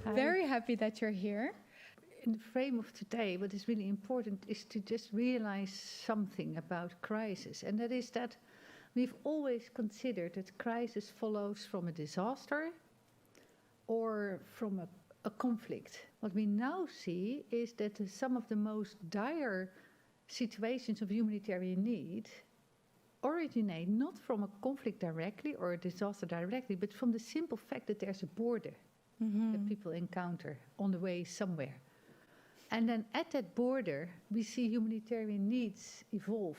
Very happy that you're here. In the frame of today, what is really important is to just realize something about crisis, and that is that we've always considered that crisis follows from a disaster or from a conflict. What we now see is that some of the most dire situations of humanitarian need originate not from a conflict directly or a disaster directly, but from the simple fact that there's a border that people encounter on the way somewhere. And then at that border, we see humanitarian needs evolve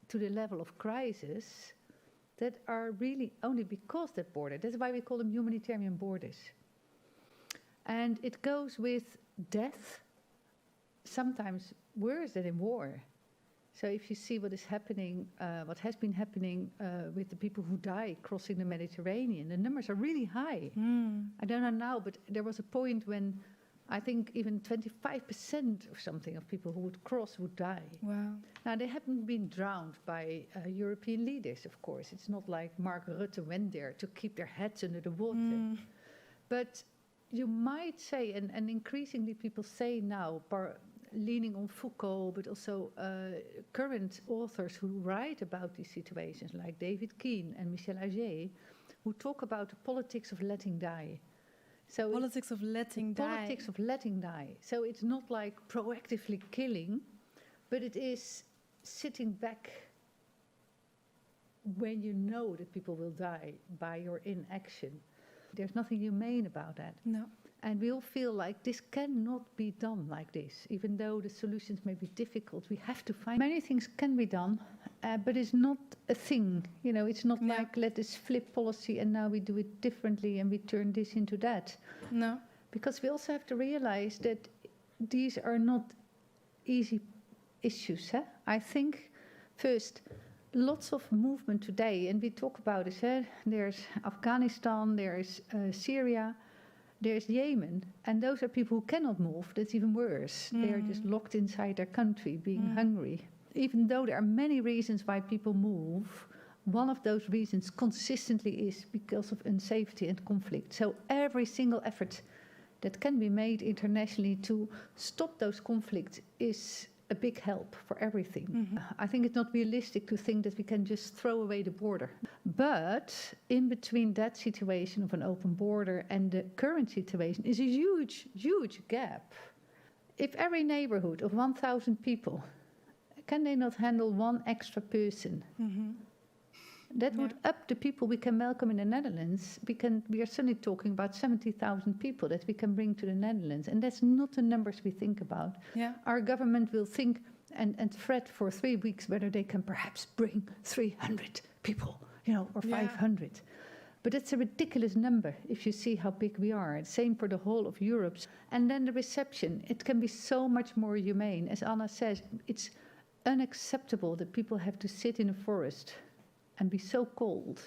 to the level of crisis that are really only because that border. That's why we call them humanitarian borders. And it goes with death, sometimes worse than in war. So if you see what is happening, what has been happening with the people who die crossing the Mediterranean, the numbers are really high. I don't know now, but there was a point when I think even 25% or something of people who would cross would die. Wow. Now, they haven't been drowned by European leaders, of course. It's not like Mark Rutte went there to keep their heads under the water. But you might say, and increasingly people say now, leaning on Foucault, but also current authors who write about these situations, like David Keane and Michel Auger, who talk about the politics of letting die. So politics of letting die. Politics of letting die. So it's not like proactively killing, but it is sitting back when you know that people will die by your inaction. There's nothing humane about that. No. And we all feel like this cannot be done like this. Even though the solutions may be difficult, we have to find many things can be done, but it's not a thing. You know, it's not like let us flip policy and now we do it differently and we turn this into that. No. Because we also have to realize that these are not easy issues. I think, first, lots of movement today, and we talk about this. There's Afghanistan, there's Syria, there's Yemen, and those are people who cannot move. That's even worse. They're just locked inside their country, being hungry. Even though there are many reasons why people move, one of those reasons consistently is because of unsafety and conflict. So every single effort that can be made internationally to stop those conflicts is a big help for everything. I think it's not realistic to think that we can just throw away the border. But in between that situation of an open border and the current situation is a huge, huge gap. If every neighborhood of 1,000 people, can they not handle one extra person? That would up the people we can welcome in the Netherlands. We are suddenly talking about 70,000 people that we can bring to the Netherlands. And that's not the numbers we think about. Our government will think and fret for 3 weeks whether they can perhaps bring 300 people, or 500. But it's a ridiculous number if you see how big we are. Same for the whole of Europe. And then the reception, it can be so much more humane. As Anna says, it's unacceptable that people have to sit in a forest and be so cold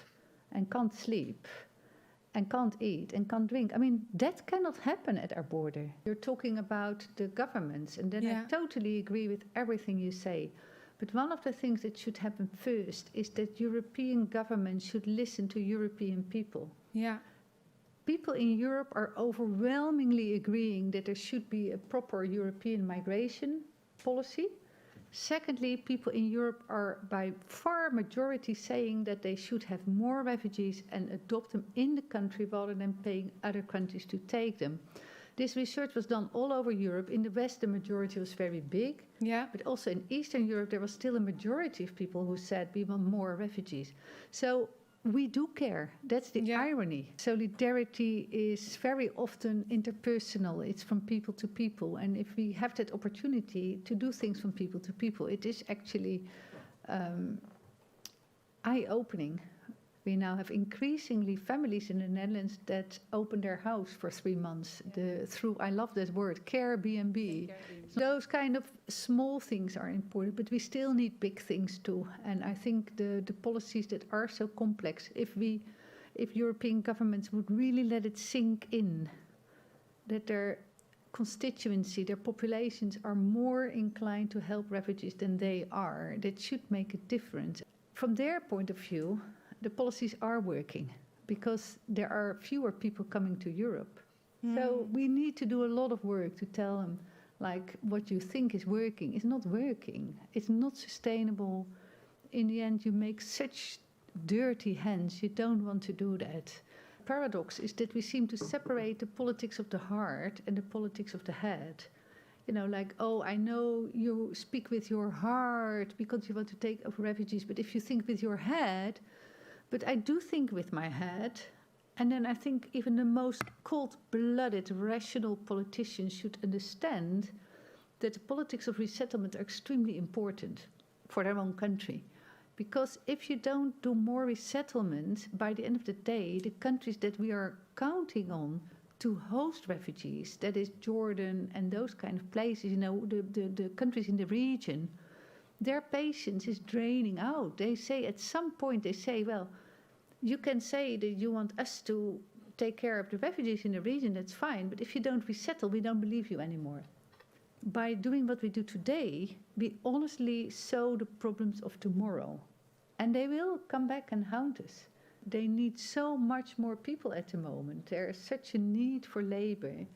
and can't sleep and can't eat and can't drink. I mean, that cannot happen at our border. You're talking about the governments, and then I totally agree with everything you say. But one of the things that should happen first is that European governments should listen to European people. People in Europe are overwhelmingly agreeing that there should be a proper European migration policy. Secondly, people in Europe are by far majority saying that they should have more refugees and adopt them in the country rather than paying other countries to take them. This research was done all over Europe. In the West, the majority was very big. But also in Eastern Europe, there was still a majority of people who said we want more refugees. So we do care. That's the irony. Solidarity is very often interpersonal. It's from people to people. And if we have that opportunity to do things from people to people, it is actually eye-opening. We now have increasingly families in the Netherlands that open their house for 3 months through, I love that word, Airbnb. Those kind of small things are important, but we still need big things too. And I think the policies that are so complex, if European governments would really let it sink in, that their constituency, their populations are more inclined to help refugees than they are, that should make a difference. From their point of view, the policies are working because there are fewer people coming to Europe. So we need to do a lot of work to tell them, like, what you think is working is not working. It's not sustainable. In the end, you make such dirty hands. You don't want to do that. Paradox is that we seem to separate the politics of the heart and the politics of the head. You know, like, oh, I know you speak with your heart because you want to take over refugees, but if you think with your head, but I do think with my head. And then I think even the most cold-blooded, rational politicians should understand that the politics of resettlement are extremely important for their own country. Because if you don't do more resettlement, by the end of the day, the countries that we are counting on to host refugees, that is Jordan and those kind of places, you know, the countries in the region, their patience is draining out. They say, at some point, they say, well, you can say that you want us to take care of the refugees in the region, that's fine, but if you don't resettle, we don't believe you anymore. By doing what we do today, we honestly sow the problems of tomorrow. And they will come back and haunt us. They need so much more people at the moment. There is such a need for labor.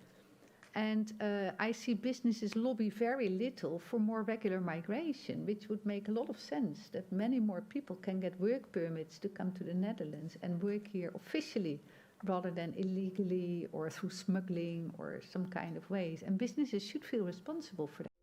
And I see businesses lobby very little for more regular migration, which would make a lot of sense, that many more people can get work permits to come to the Netherlands and work here officially rather than illegally or through smuggling or some kind of ways. And businesses should feel responsible for that.